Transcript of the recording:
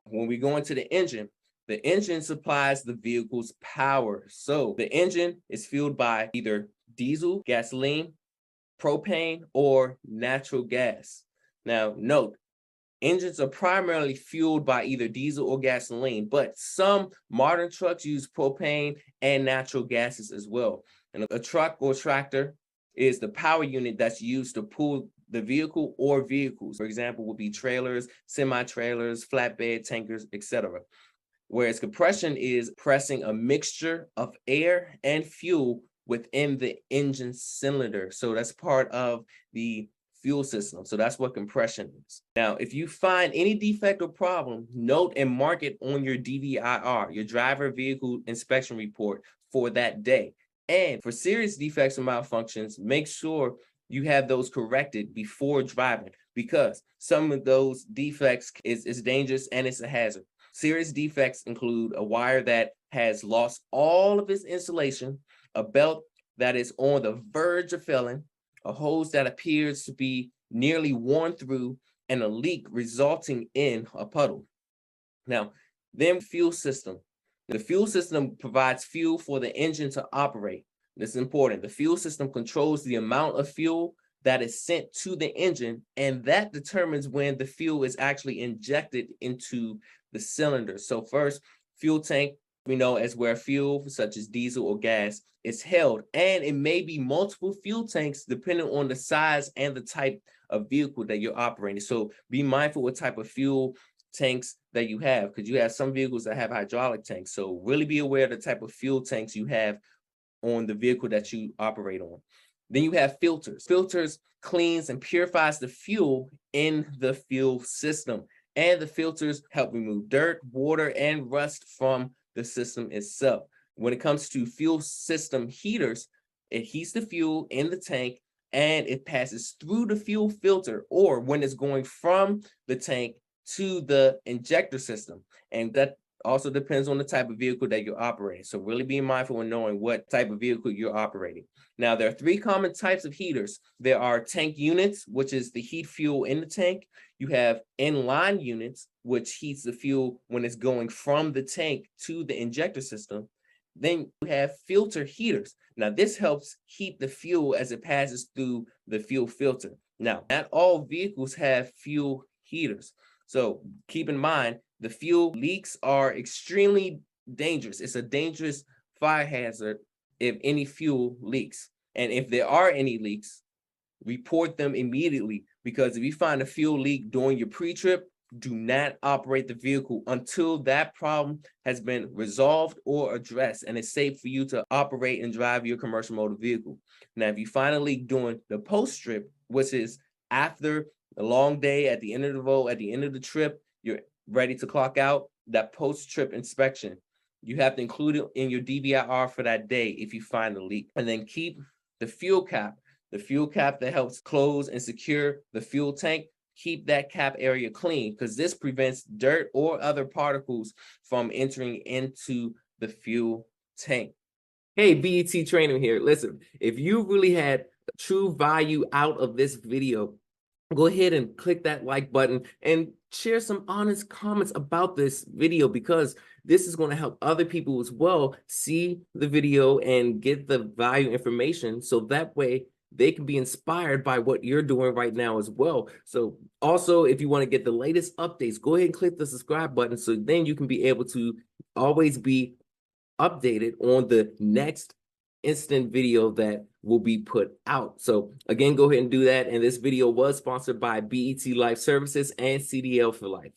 When we go into the engine supplies the vehicle's power. So the engine is fueled by either diesel, gasoline, propane, or natural gas. Now, note, engines are primarily fueled by either diesel or gasoline, but some modern trucks use propane and natural gases as well. And a truck or tractor is the power unit that's used to pull the vehicle or vehicles. For example, would be trailers, semi-trailers, flatbed tankers, etc. Whereas compression is pressing a mixture of air and fuel within the engine cylinder. So that's part of the fuel system. So that's what compression is. Now, if you find any defect or problem, note and mark it on your DVIR, your driver vehicle inspection report for that day. And for serious defects or malfunctions, make sure you have those corrected before driving, because some of those defects is dangerous and it's a hazard. Serious defects include a wire that has lost all of its insulation, a belt that is on the verge of failing, a hose that appears to be nearly worn through, and a leak resulting in a puddle. Now, then fuel system. The fuel system provides fuel for the engine to operate. This is important. The fuel system controls the amount of fuel that is sent to the engine, and that determines when the fuel is actually injected into the cylinder. So first, fuel tank, we know as where fuel such as diesel or gas is held, and it may be multiple fuel tanks depending on the size and the type of vehicle that you're operating. So be mindful what type of fuel tanks that you have, because you have some vehicles that have hydraulic tanks. So really be aware of the type of fuel tanks you have on the vehicle that you operate on. Then you have filters. Filters cleans and purifies the fuel in the fuel system. And the filters help remove dirt, water, and rust from the system itself. When it comes to fuel system heaters, it heats the fuel in the tank and it passes through the fuel filter, or when it's going from the tank to the injector system. And that also depends on the type of vehicle that you're operating. So really be mindful in knowing what type of vehicle you're operating. Now, there are three common types of heaters. There are tank units, which is the heat fuel in the tank. You have inline units, which heats the fuel when it's going from the tank to the injector system. Then you have filter heaters. Now, this helps heat the fuel as it passes through the fuel filter. Now, not all vehicles have fuel heaters. So keep in mind, the fuel leaks are extremely dangerous. It's a dangerous fire hazard if any fuel leaks. And if there are any leaks, report them immediately, because if you find a fuel leak during your pre-trip, do not operate the vehicle until that problem has been resolved or addressed and it's safe for you to operate and drive your commercial motor vehicle. Now, if you find a leak during the post-trip, which is after a long day, at the end of the road, at the end of the trip, you're ready to clock out, that post-trip inspection, you have to include it in your DVIR for that day if you find a leak. And then keep the fuel cap that helps close and secure the fuel tank. Keep that cap area clean, because this prevents dirt or other particles from entering into the fuel tank. Hey, BET Trainer here. Listen, if you really had true value out of this video, go ahead and click that like button and share some honest comments about this video, because this is going to help other people as well see the video and get the value information, so that way they can be inspired by what you're doing right now as well. So also, if you want to get the latest updates, go ahead and click the subscribe button, so then you can be able to always be updated on the next instant video that will be put out. So again, go ahead and do that. And this video was sponsored by BET Life Services and CDL for Life.